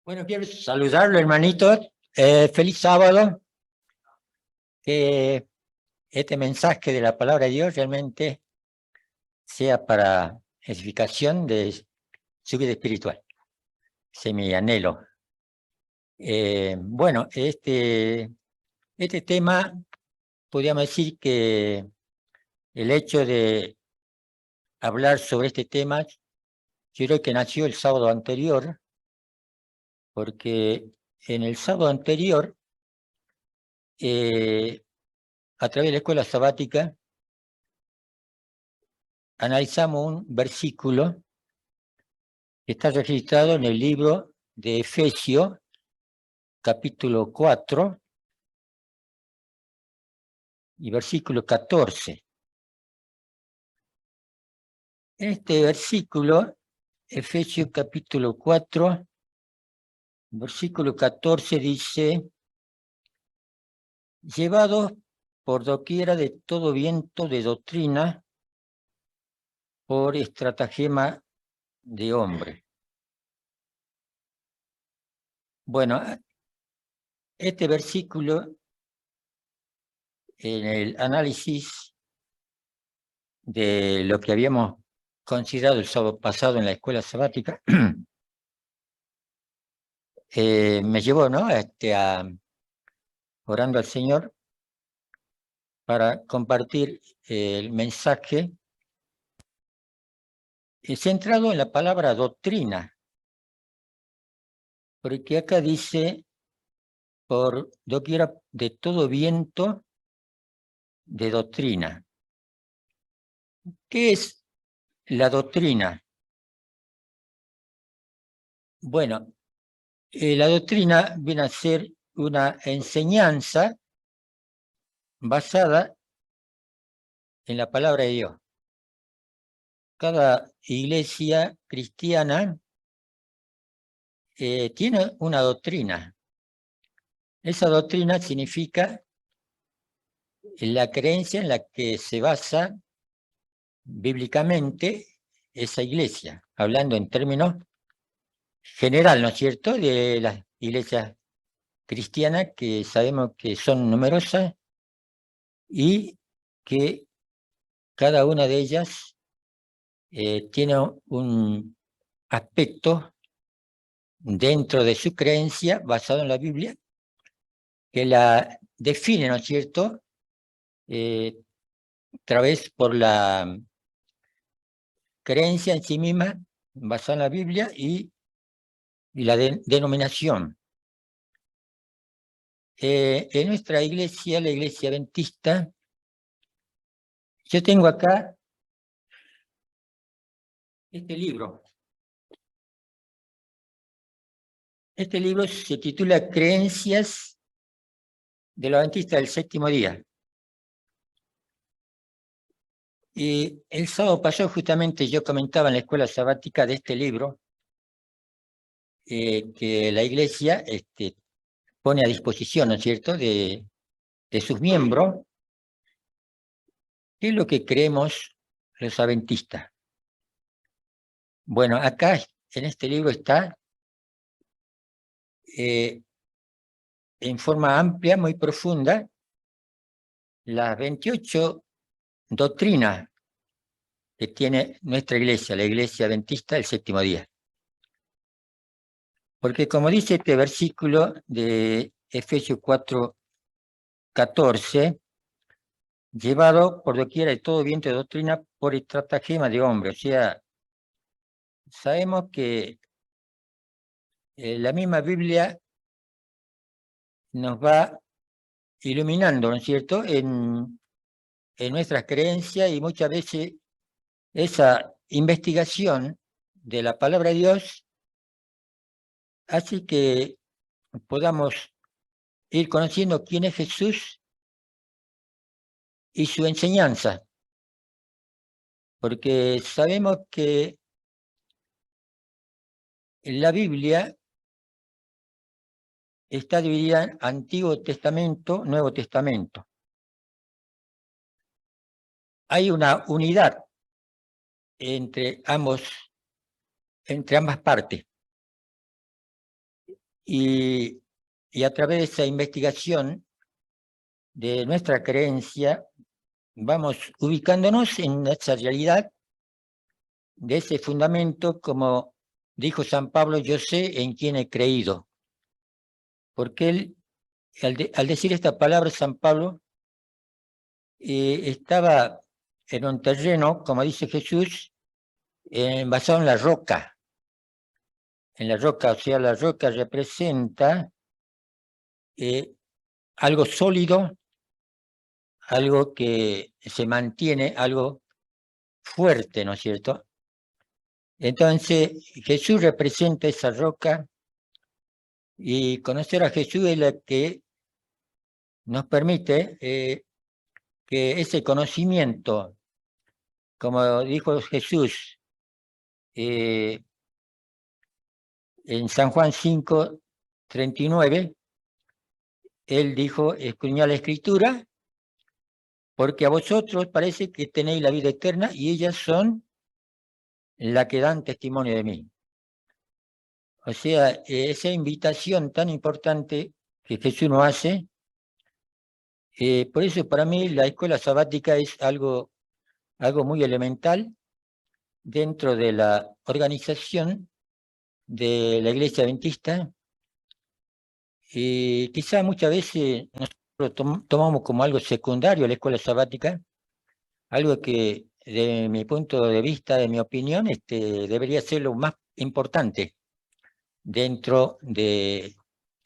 Bueno, quiero saludarlo, hermanito. Feliz sábado. Que este mensaje de la palabra de Dios realmente sea para edificación de su vida espiritual. Ese es mi anhelo. Bueno, este tema, podríamos decir que el hecho de hablar sobre este tema, yo creo que nació el sábado anterior, porque en el sábado anterior, a través de la escuela sabática, analizamos un versículo que está registrado en el libro de Efesios, capítulo 4 y versículo 14. En este versículo, Efesios capítulo 4, versículo 14 dice: llevados por doquiera de todo viento de doctrina, por estratagema de hombre. Bueno, este versículo, en el análisis de lo que habíamos considerado el sábado pasado en la escuela sabática, me llevó, ¿no?, orando al Señor para compartir el mensaje centrado en la palabra doctrina, porque acá dice: por doquiera de todo viento de doctrina. ¿Qué es la doctrina? Bueno, la doctrina viene a ser una enseñanza basada en la palabra de Dios. Cada iglesia cristiana tiene una doctrina. Esa doctrina significa la creencia en la que se basa bíblicamente esa iglesia, hablando en términos general, ¿no es cierto?, de las iglesias cristianas, que sabemos que son numerosas y que cada una de ellas tiene un aspecto dentro de su creencia basado en la Biblia que la define, ¿no es cierto?, a través por la creencia en sí misma basada en la Biblia y la denominación. En nuestra iglesia, la iglesia adventista, yo tengo acá este libro. Este libro se titula Creencias de los Adventistas del Séptimo Día. Y el sábado pasado justamente yo comentaba en la escuela sabática de este libro, que la iglesia pone a disposición, ¿no es cierto?, de sus miembros, qué es lo que creemos los adventistas. Bueno, acá en este libro está en forma amplia, muy profunda, las 28 doctrinas que tiene nuestra iglesia, la iglesia adventista del séptimo día. Porque como dice este versículo de Efesios 4, 14, llevado por doquiera de todo viento de doctrina por estratagema de hombre. O sea, sabemos que la misma Biblia nos va iluminando, ¿no es cierto?, en nuestras creencias, y muchas veces esa investigación de la palabra de Dios hace que podamos ir conociendo quién es Jesús y su enseñanza, porque sabemos que la Biblia está dividida en Antiguo Testamento, Nuevo Testamento. Hay una unidad entre ambas partes. y a través de esa investigación de nuestra creencia, vamos ubicándonos en esa realidad de ese fundamento, como dijo San Pablo, yo sé en quién he creído. Porque él, al decir esta palabra, San Pablo estaba en un terreno, como dice Jesús, basado en la roca. En la roca, o sea, la roca representa algo sólido, algo que se mantiene, algo fuerte, ¿no es cierto? Entonces, Jesús representa esa roca y conocer a Jesús es la que nos permite que ese conocimiento, como dijo Jesús en San Juan 5:39, él dijo, escudriñad la Escritura, porque a vosotros parece que tenéis la vida eterna y ellas son la que dan testimonio de mí. O sea, esa invitación tan importante que Jesús nos hace, por eso para mí la escuela sabática es algo muy elemental dentro de la organización de la Iglesia Adventista. Quizá muchas veces nosotros tomamos como algo secundario la escuela sabática, algo que de mi punto de vista, de mi opinión, debería ser lo más importante dentro de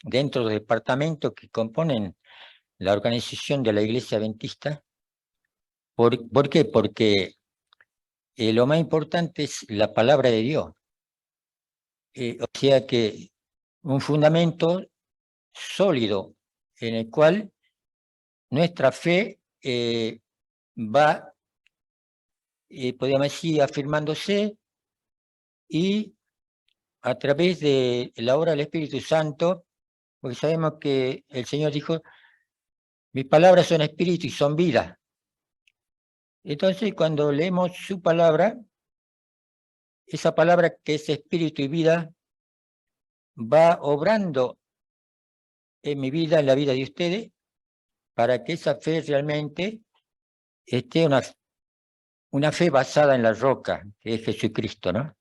los departamentos que componen la organización de la Iglesia Adventista. ¿Por qué? Porque lo más importante es la palabra de Dios. O sea que un fundamento sólido en el cual nuestra fe va, podríamos decir, afirmándose, y a través de la obra del Espíritu Santo, porque sabemos que el Señor dijo, mis palabras son espíritu y son vida. Entonces, cuando leemos su palabra, esa palabra que es espíritu y vida, va obrando en mi vida, en la vida de ustedes, para que esa fe realmente esté una fe basada en la roca, que es Jesucristo, ¿no?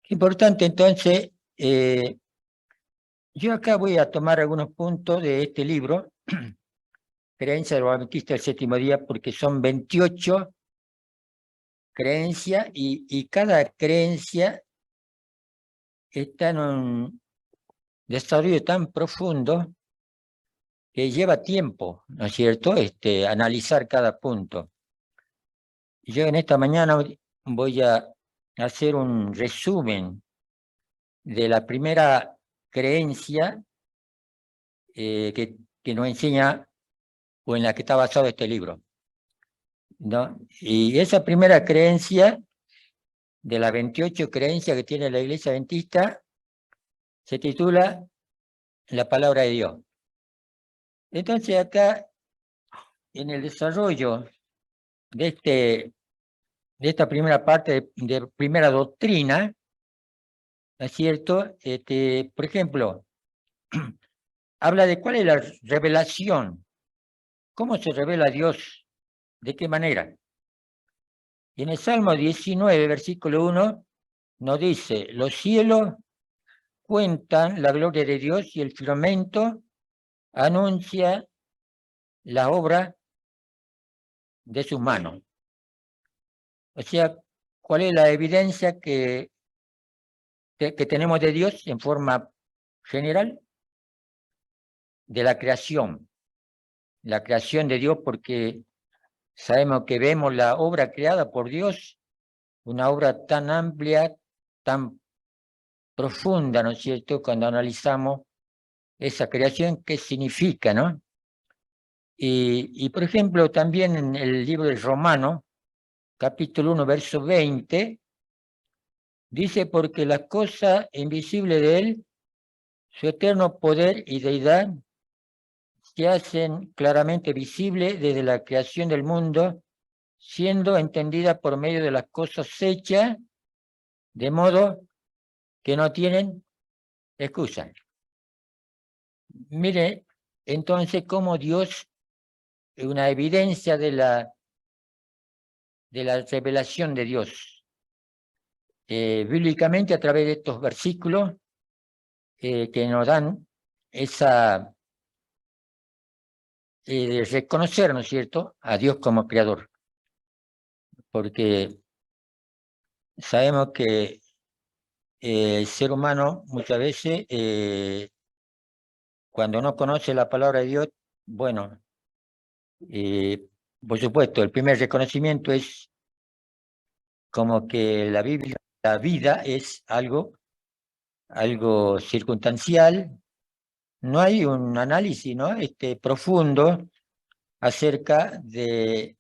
Importante, entonces, yo acá voy a tomar algunos puntos de este libro, Creencia de los Adventistas del Séptimo Día, porque son 28 creencias y cada creencia está en un desarrollo tan profundo que lleva tiempo, ¿no es cierto?, analizar cada punto. Yo en esta mañana voy a hacer un resumen de la primera creencia que nos enseña, o en la que está basado este libro, ¿no? Y esa primera creencia, de las 28 creencias que tiene la Iglesia Adventista, se titula La Palabra de Dios. Entonces acá, en el desarrollo de esta primera parte de primera doctrina, ¿no es cierto? Por ejemplo, habla de cuál es la revelación, cómo se revela Dios, de qué manera. Y en el Salmo 19, versículo 1, nos dice, los cielos cuentan la gloria de Dios y el firmamento anuncia la obra de sus manos. O sea, ¿cuál es la evidencia que tenemos de Dios en forma general? De la creación de Dios, porque sabemos que vemos la obra creada por Dios, una obra tan amplia, tan profunda, ¿no es cierto?, cuando analizamos esa creación, ¿qué significa, no? Y por ejemplo, también en el libro de Romanos, capítulo 1, verso 20, dice, porque las cosas invisibles de Él, su eterno poder y deidad, se hacen claramente visibles desde la creación del mundo, siendo entendidas por medio de las cosas hechas, de modo que no tienen excusan. Mire, entonces, cómo Dios, una evidencia de la revelación de Dios, bíblicamente a través de estos versículos que nos dan esa de reconocer, ¿no es cierto?, a Dios como creador. Porque sabemos que el ser humano muchas veces, cuando no conoce la palabra de Dios, bueno, por supuesto, el primer reconocimiento es como que la Biblia, la vida es algo circunstancial. No hay un análisis, ¿no?, profundo acerca de,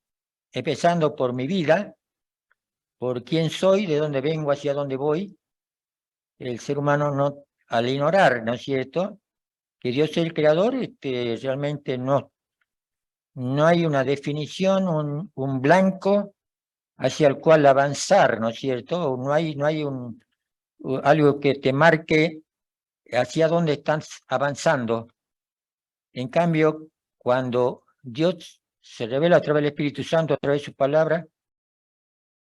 empezando por mi vida, por quién soy, de dónde vengo, hacia dónde voy. El ser humano, no, al ignorar, ¿no es cierto?, que Dios es el creador, realmente no hay una definición, un blanco hacia el cual avanzar, ¿no es cierto? No hay algo que te marque hacia dónde estás avanzando. En cambio, cuando Dios se revela a través del Espíritu Santo, a través de su palabra,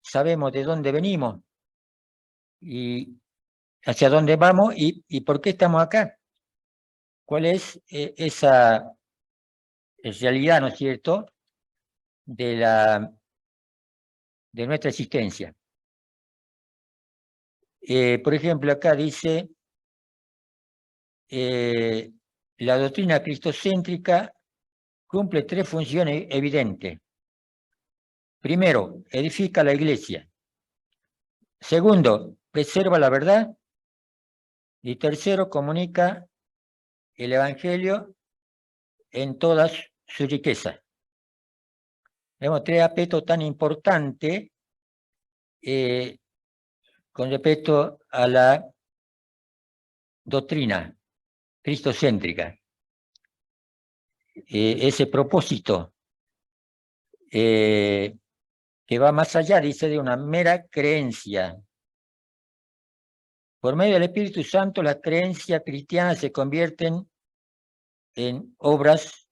sabemos de dónde venimos y hacia dónde vamos y por qué estamos acá. ¿Cuál es esa realidad, ¿no es cierto?, de nuestra existencia. Por ejemplo, acá dice, la doctrina cristocéntrica cumple 3 funciones evidentes. Primero, edifica la iglesia. Segundo, preserva la verdad. Y tercero, comunica el evangelio en toda su riqueza. Vemos 3 aspectos tan importantes con respecto a la doctrina cristocéntrica. Ese propósito que va más allá, dice, de una mera creencia. Por medio del Espíritu Santo, las creencias cristianas se convierten en obras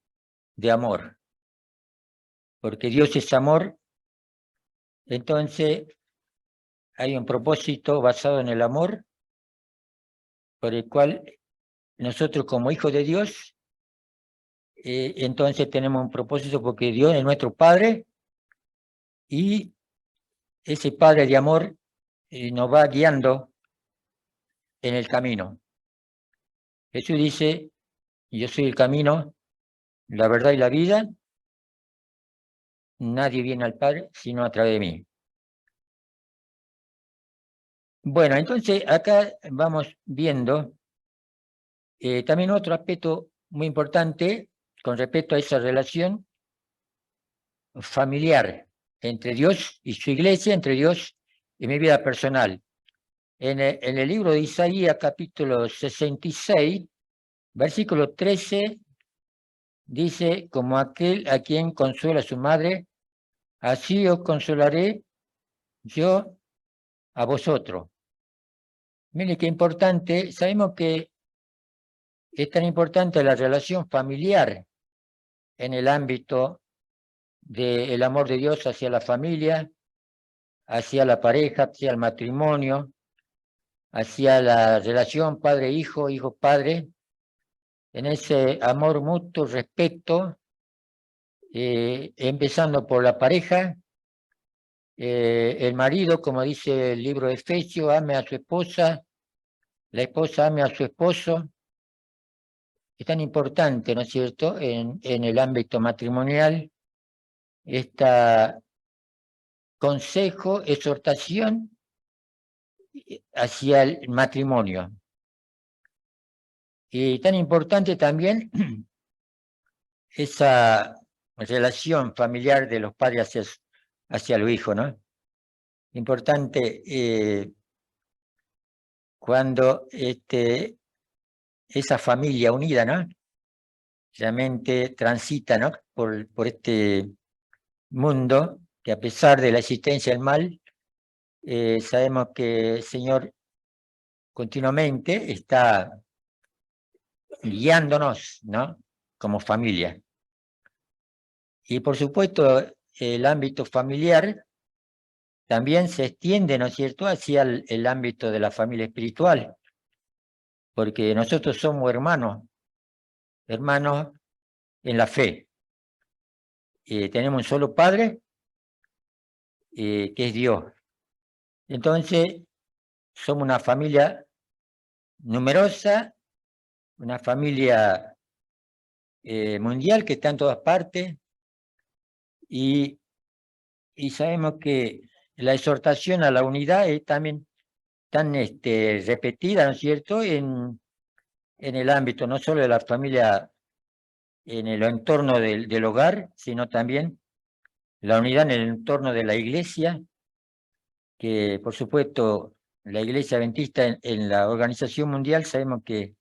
de amor. Porque Dios es amor, entonces hay un propósito basado en el amor, por el cual nosotros como hijos de Dios, entonces tenemos un propósito porque Dios es nuestro Padre y ese Padre de amor nos va guiando en el camino. Jesús dice, yo soy el camino, la verdad y la vida, nadie viene al Padre sino a través de mí. Bueno, entonces acá vamos viendo también otro aspecto muy importante con respecto a esa relación familiar entre Dios y su iglesia, entre Dios y mi vida personal. En el libro de Isaías, capítulo 66, versículo 13, dice, como aquel a quien consuela su madre, así os consolaré yo a vosotros. Mire qué importante, sabemos que es tan importante la relación familiar en el ámbito del amor de Dios hacia la familia, hacia la pareja, hacia el matrimonio, hacia la relación padre-hijo, hijo-padre, en ese amor mutuo, respeto, empezando por la pareja, el marido, como dice el libro de Efesios, ame a su esposa, la esposa ame a su esposo. Es tan importante, ¿no es cierto?, en el ámbito matrimonial, esta consejo, exhortación hacia el matrimonio. Y tan importante también esa relación familiar de los padres hacia los hijos, ¿no? Importante cuando esa familia unida, ¿no?, realmente transita, ¿no?, por este mundo, que a pesar de la existencia del mal, sabemos que el Señor continuamente está guiándonos, ¿no? Como familia. Y por supuesto, el ámbito familiar también se extiende, ¿no es cierto?, hacia el ámbito de la familia espiritual, porque nosotros somos hermanos en la fe. Tenemos un solo Padre, que es Dios. Entonces, somos una familia numerosa, una familia mundial que está en todas partes, y sabemos que la exhortación a la unidad es también tan repetida, ¿no es cierto?, en el ámbito no solo de la familia, en el entorno del hogar, sino también la unidad en el entorno de la iglesia, que por supuesto la Iglesia Adventista en la Organización Mundial sabemos que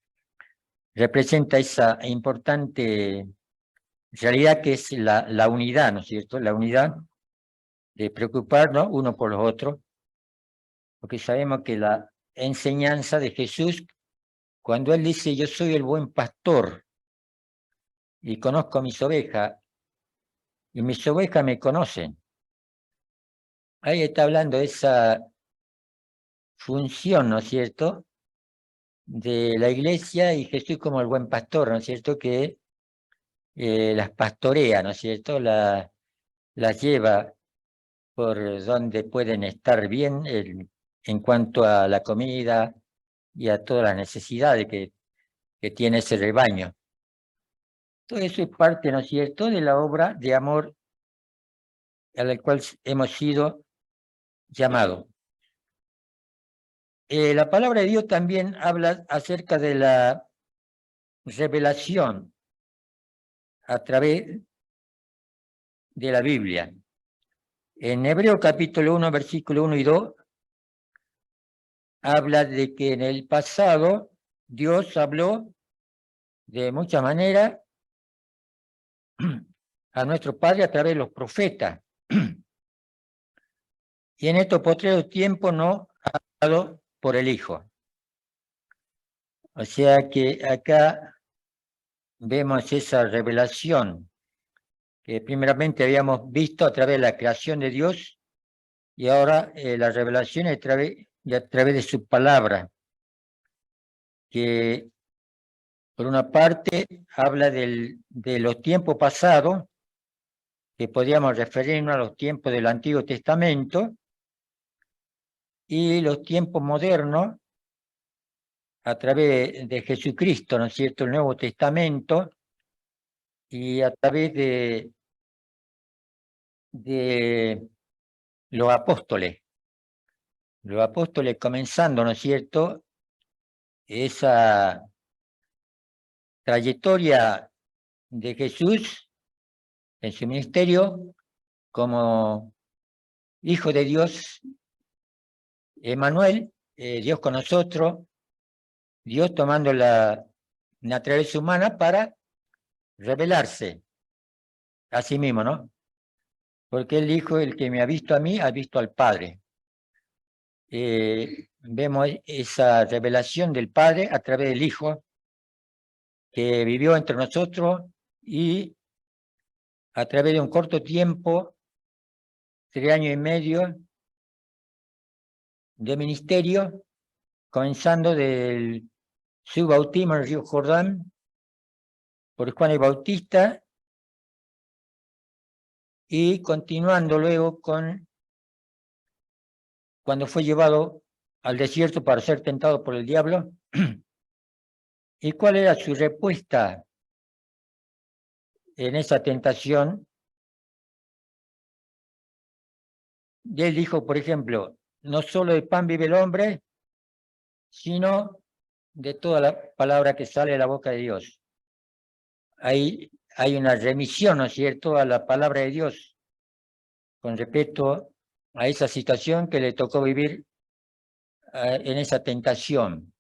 representa esa importante realidad que es la unidad, ¿no es cierto?, la unidad de preocuparnos uno por los otros, porque sabemos que la enseñanza de Jesús, cuando Él dice, yo soy el buen pastor y conozco mis ovejas, y mis ovejas me conocen. Ahí está hablando de esa función, ¿no es cierto?, de la iglesia y Jesús como el buen pastor, ¿no es cierto?, que las pastorea, ¿no es cierto?, las lleva por donde pueden estar bien en cuanto a la comida y a todas las necesidades que tiene ese rebaño. Todo eso es parte, ¿no es cierto?, de la obra de amor a la cual hemos sido llamados. La palabra de Dios también habla acerca de la revelación a través de la Biblia. En Hebreos capítulo 1, versículo 1 y 2, habla de que en el pasado Dios habló de muchas maneras a nuestro Padre a través de los profetas. Y en estos postreros tiempos no ha hablado por el Hijo. O sea que acá vemos esa revelación que primeramente habíamos visto a través de la creación de Dios, y ahora la revelación a través de su palabra, que por una parte habla de los tiempos pasados, que podríamos referirnos a los tiempos del Antiguo Testamento, y los tiempos modernos a través de Jesucristo, ¿no es cierto?, el Nuevo Testamento, y a través de los apóstoles comenzando, ¿no es cierto?, esa trayectoria de Jesús en su ministerio como Hijo de Dios, Emmanuel, Dios con nosotros, Dios tomando la naturaleza humana para revelarse a sí mismo, ¿no? Porque Él dijo, el que me ha visto a mí, ha visto al Padre. Vemos esa revelación del Padre a través del Hijo, que vivió entre nosotros y a través de un corto tiempo, 3 años y medio de ministerio, comenzando del su bautismo en el río Jordán por Juan el Bautista y continuando luego cuando fue llevado al desierto para ser tentado por el diablo. ¿Y cuál era su respuesta en esa tentación? Y él dijo, por ejemplo, no solo de pan vive el hombre, sino de toda la palabra que sale de la boca de Dios. Ahí hay una remisión, ¿no es cierto?, a la palabra de Dios con respecto a esa situación que le tocó vivir en esa tentación.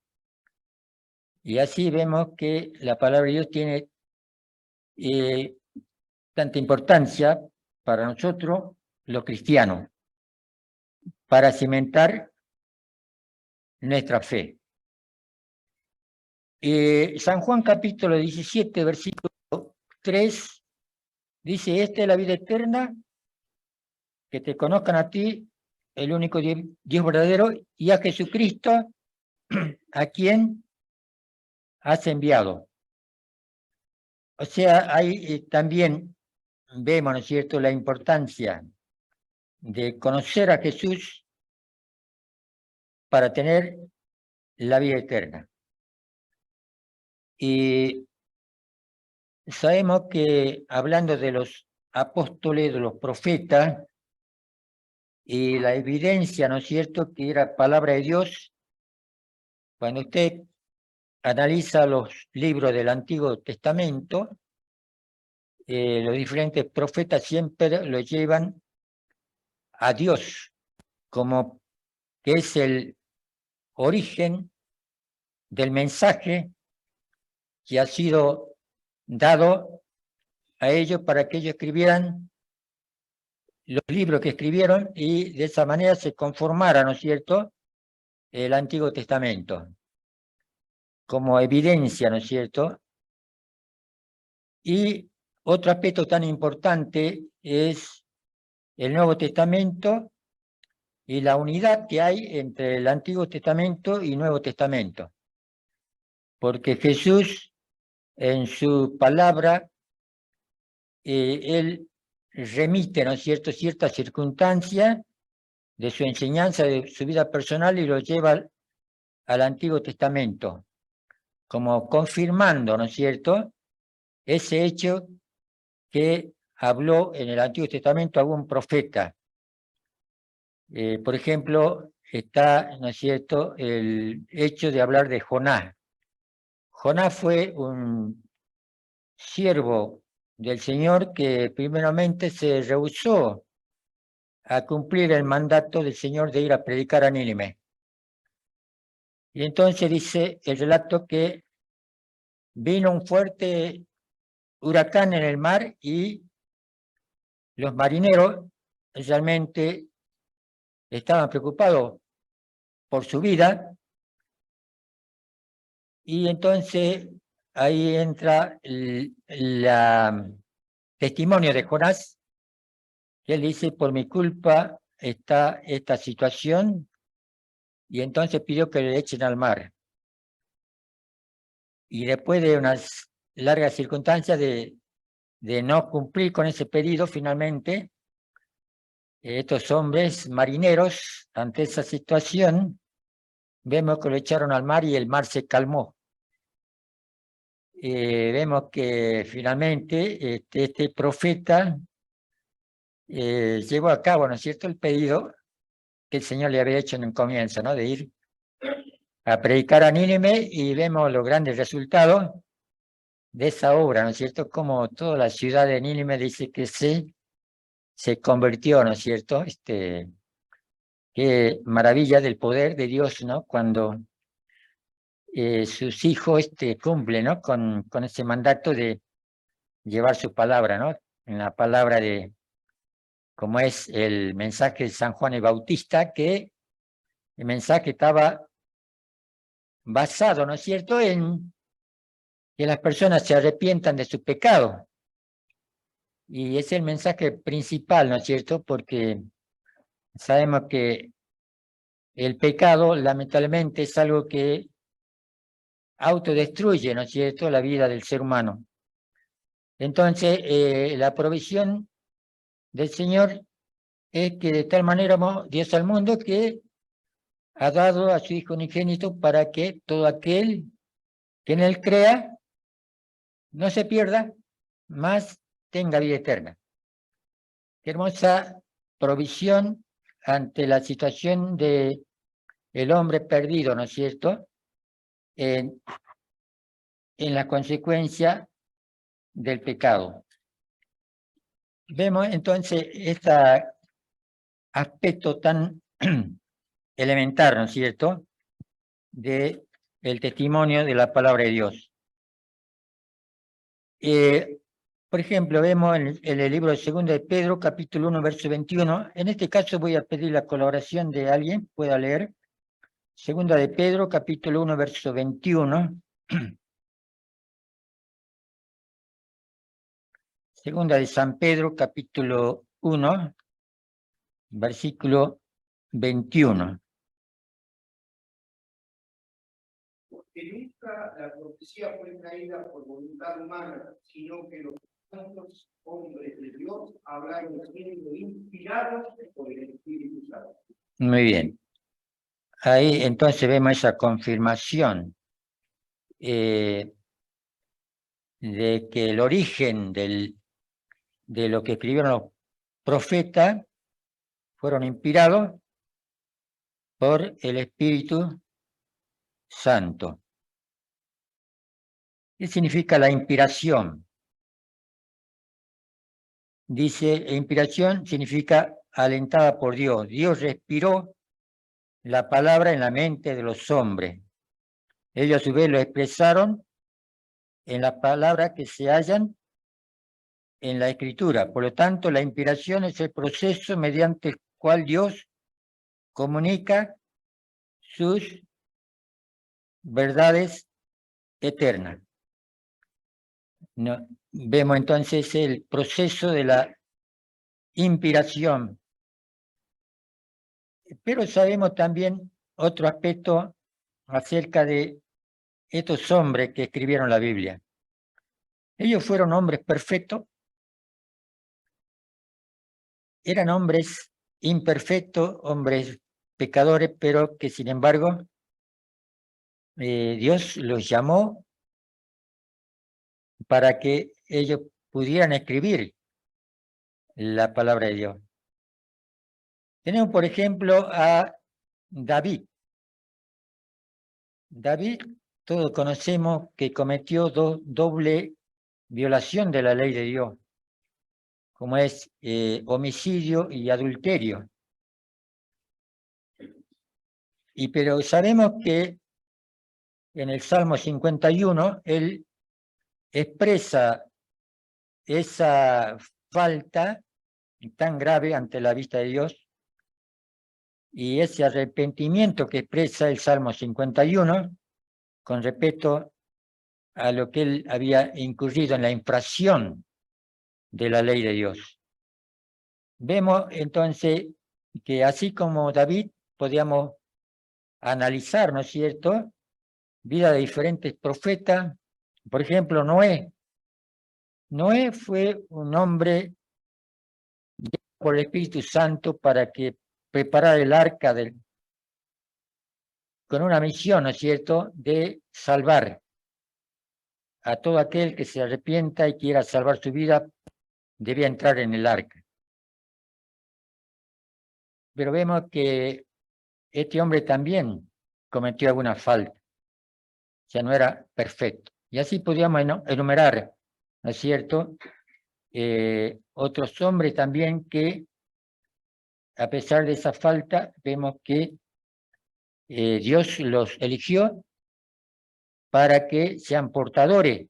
Y así vemos que la palabra de Dios tiene tanta importancia para nosotros, los cristianos, para cimentar nuestra fe. San Juan capítulo 17, versículo 3, dice, esta es la vida eterna, que te conozcan a ti, el único Dios verdadero, y a Jesucristo, a quien has enviado. O sea, ahí también vemos, ¿no es cierto?, la importancia de conocer a Jesús para tener la vida eterna. Y sabemos que hablando de los apóstoles, de los profetas, y la evidencia, ¿no es cierto?, que era palabra de Dios, cuando usted analiza los libros del Antiguo Testamento, los diferentes profetas siempre lo llevan a Dios, como que es el origen del mensaje que ha sido dado a ellos para que ellos escribieran los libros que escribieron y de esa manera se conformara, ¿no es cierto?, el Antiguo Testamento, como evidencia, ¿no es cierto? Y otro aspecto tan importante es el Nuevo Testamento y la unidad que hay entre el Antiguo Testamento y Nuevo Testamento. Porque Jesús, en su palabra, él remite, ¿no es cierto?, ciertas circunstancias de su enseñanza, de su vida personal y lo lleva al Antiguo Testamento, como confirmando, ¿no es cierto?, ese hecho que habló en el Antiguo Testamento algún profeta. Por ejemplo, está, ¿no es cierto?, el hecho de hablar de Jonás. Jonás fue un siervo del Señor que primeramente se rehusó a cumplir el mandato del Señor de ir a predicar a Nínive. Y entonces dice el relato que vino un fuerte huracán en el mar y los marineros realmente estaban preocupados por su vida, y entonces ahí entra el testimonio de Jonás, que él dice, por mi culpa está esta situación, y entonces pidió que le echen al mar. Y después de unas largas circunstancias de no cumplir con ese pedido, finalmente, estos hombres marineros, ante esa situación, vemos que lo echaron al mar y el mar se calmó. Vemos que finalmente este profeta llevó a cabo, ¿no es cierto?, el pedido que el Señor le había hecho en un comienzo, ¿no?, de ir a predicar a Nínive, y vemos los grandes resultados de esa obra, ¿no es cierto?, como toda la ciudad de Nínive dice que se convirtió, ¿no es cierto?, qué maravilla del poder de Dios, ¿no?, cuando sus hijos cumplen, ¿no?, con ese mandato de llevar su palabra, ¿no?, en la palabra de, como es el mensaje de San Juan el Bautista, que el mensaje estaba basado, ¿no es cierto?, en que las personas se arrepientan de su pecado. Y es el mensaje principal, ¿no es cierto?, porque sabemos que el pecado, lamentablemente, es algo que autodestruye, ¿no es cierto?, la vida del ser humano. Entonces, la provisión del Señor es que de tal manera amó Dios al mundo que ha dado a su Hijo unigénito para que todo aquel que en él crea no se pierda, mas tenga vida eterna. Qué hermosa provisión ante la situación de el hombre perdido, ¿no es cierto?, en la consecuencia del pecado. Vemos entonces este aspecto tan elemental, ¿no es cierto?, de el testimonio de la palabra de Dios. Por ejemplo, vemos en el libro de 2 de Pedro, capítulo 1, verso 21. En este caso voy a pedir la colaboración de alguien, pueda leer. 2 de Pedro, capítulo 1, verso 21. Segunda de San Pedro, capítulo 1, versículo 21. Porque nunca la profecía fue traída por voluntad humana, sino que los santos hombres de Dios hablaron siendo inspirados por el Espíritu Santo. Muy bien. Ahí entonces vemos esa confirmación de que el origen de lo que escribieron los profetas fueron inspirados por el Espíritu Santo. ¿Qué significa la inspiración? Dice, inspiración significa alentada por Dios. Dios respiró la palabra en la mente de los hombres. Ellos a su vez lo expresaron en las palabras que se hallan en la Escritura. Por lo tanto, la inspiración es el proceso mediante el cual Dios comunica sus verdades eternas. No, vemos entonces el proceso de la inspiración. Pero sabemos también otro aspecto acerca de estos hombres que escribieron la Biblia. Ellos fueron hombres perfectos, eran hombres imperfectos, hombres pecadores, pero que sin embargo Dios los llamó para que ellos pudieran escribir la palabra de Dios. Tenemos, por ejemplo, a David. David, todos conocemos que cometió doble violación de la ley de Dios, como es homicidio y adulterio. Pero sabemos que en el Salmo 51 él expresa esa falta tan grave ante la vista de Dios y ese arrepentimiento que expresa el Salmo 51 con respecto a lo que él había incurrido en la infracción de la ley de Dios. Vemos entonces que así como David podíamos analizar, ¿no es cierto?, vida de diferentes profetas. Por ejemplo, Noé. Noé fue un hombre por el Espíritu Santo para que preparara el arca con una misión, ¿no es cierto?, de salvar a todo aquel que se arrepienta y quiera salvar su vida, debía entrar en el arca. Pero vemos que este hombre también cometió alguna falta, o sea, no era perfecto. Y así podríamos enumerar, ¿no es cierto?, otros hombres también que, a pesar de esa falta, vemos que Dios los eligió para que sean portadores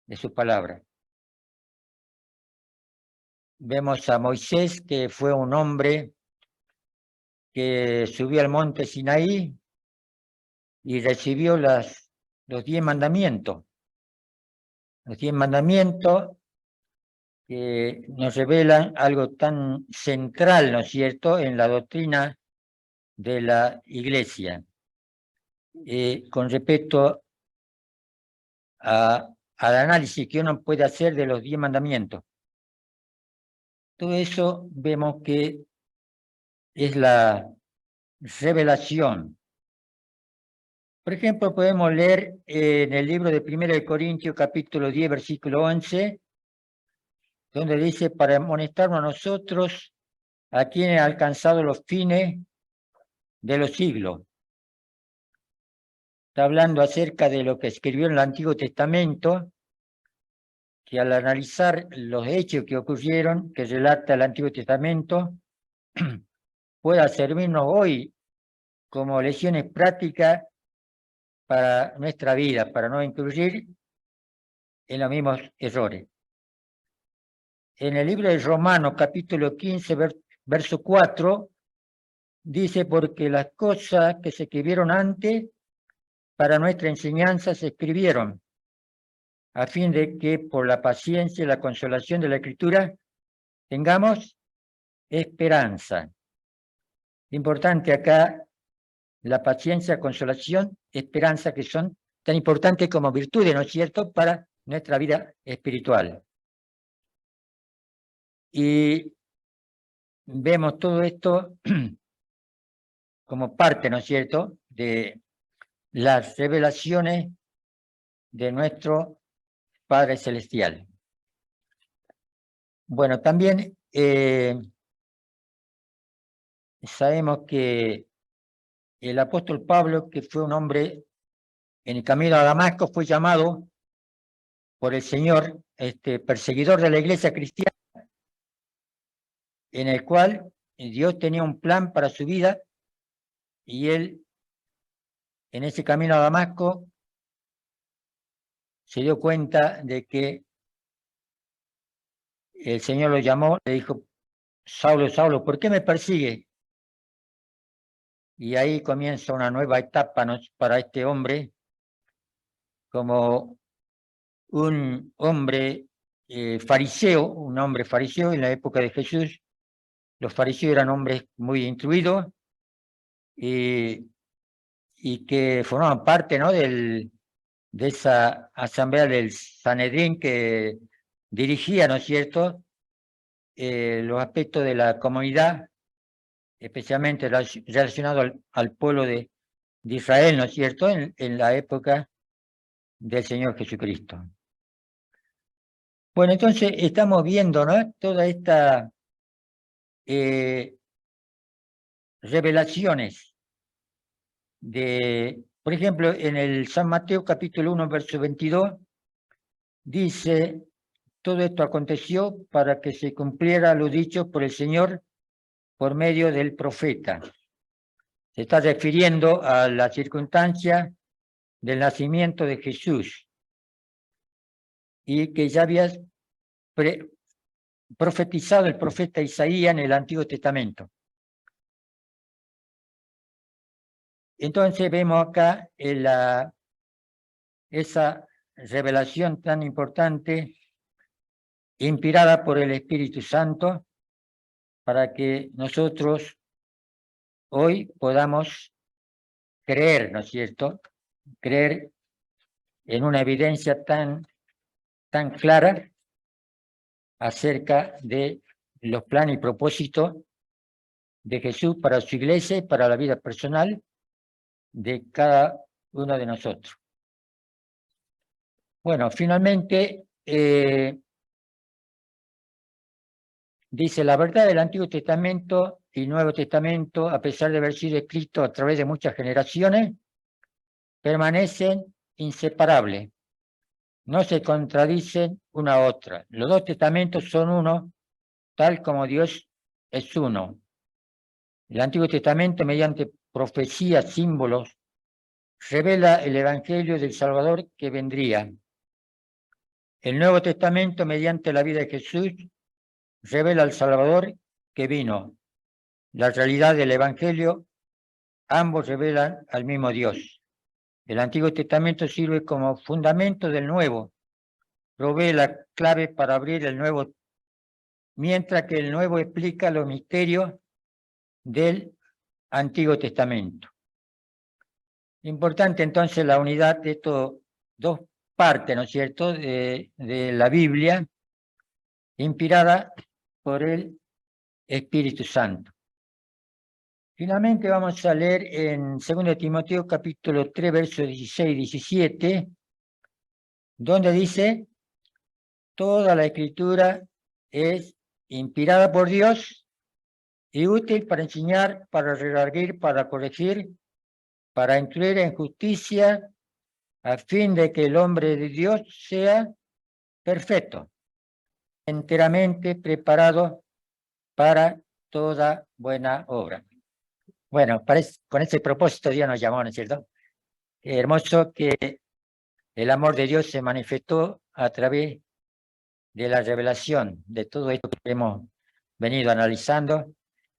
de su palabra. Vemos a Moisés, que fue un hombre que subió al monte Sinaí y recibió los 10 mandamientos. Los 10 mandamientos que nos revelan algo tan central, ¿no es cierto?, en la doctrina de la Iglesia, con respecto al análisis que uno puede hacer de los 10 mandamientos. Todo eso vemos que es la revelación. Por ejemplo, podemos leer en el libro de 1 Corintios, capítulo 10, versículo 11, donde dice, para amonestarnos a nosotros, a quienes han alcanzado los fines de los siglos. Está hablando acerca de lo que escribió en el Antiguo Testamento, que al analizar los hechos que ocurrieron, que relata el Antiguo Testamento, pueda servirnos hoy como lecciones prácticas para nuestra vida, para no incurrir en los mismos errores. En el libro de Romanos, capítulo 15, verso 4, dice, porque las cosas que se escribieron antes para nuestra enseñanza se escribieron, a fin de que por la paciencia y la consolación de la Escritura tengamos esperanza. Importante acá la paciencia, consolación, esperanza, que son tan importantes como virtudes, ¿no es cierto?, para nuestra vida espiritual. Y vemos todo esto como parte, ¿no es cierto?, de las revelaciones de nuestro Padre Celestial. Bueno, también sabemos que el apóstol Pablo, que fue un hombre en el camino a Damasco, fue llamado por el Señor perseguidor de la iglesia cristiana, en el cual Dios tenía un plan para su vida, y él, en ese camino a Damasco, se dio cuenta de que el Señor lo llamó, le dijo: Saulo, Saulo, ¿por qué me persigue? Y ahí comienza una nueva etapa, ¿no?, para este hombre, como un hombre fariseo, en la época de Jesús. Los fariseos eran hombres muy instruidos y que formaban parte, ¿no?, de esa asamblea del Sanedrín que dirigía, ¿no es cierto?, los aspectos de la comunidad, especialmente relacionados al pueblo de Israel, ¿no es cierto?, en la época del Señor Jesucristo. Bueno, entonces estamos viendo, ¿no?, toda esta revelaciones por ejemplo, en el San Mateo capítulo 1, verso 22, dice: todo esto aconteció para que se cumpliera lo dicho por el Señor por medio del profeta. Se está refiriendo a la circunstancia del nacimiento de Jesús, y que ya había profetizado el profeta Isaías en el Antiguo Testamento. Entonces vemos acá esa revelación tan importante, inspirada por el Espíritu Santo, para que nosotros hoy podamos creer, ¿no es cierto?, creer en una evidencia tan clara acerca de los planes y propósitos de Jesús para su iglesia y para la vida personal de cada uno de nosotros. Bueno, finalmente, dice: la verdad del Antiguo Testamento y Nuevo Testamento, a pesar de haber sido escrito a través de muchas generaciones, permanecen inseparables, no se contradicen una a otra. Los dos testamentos son uno, tal como Dios es uno. El Antiguo Testamento, mediante profecías, símbolos, revela el Evangelio del Salvador que vendría. El Nuevo Testamento, mediante la vida de Jesús, revela al Salvador que vino. La realidad del Evangelio, ambos revelan al mismo Dios. El Antiguo Testamento sirve como fundamento del Nuevo, provee la clave para abrir el Nuevo, mientras que el Nuevo explica los misterios del Antiguo Testamento. Importante entonces la unidad de estas dos partes, ¿no es cierto?, de la Biblia, inspirada por el Espíritu Santo. Finalmente vamos a leer en 2 Timoteo capítulo 3, versos 16 y 17, donde dice: toda la Escritura es inspirada por Dios y útil para enseñar, para redarguir, para corregir, para instruir en justicia, a fin de que el hombre de Dios sea perfecto, enteramente preparado para toda buena obra. Bueno, con ese propósito Dios nos llamó, ¿no es cierto? Qué hermoso que el amor de Dios se manifestó a través de la revelación de todo esto que hemos venido analizando.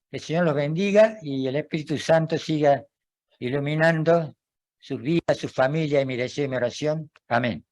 Que el Señor los bendiga y el Espíritu Santo siga iluminando sus vidas, su familia, y mi deseo y mi oración. Amén.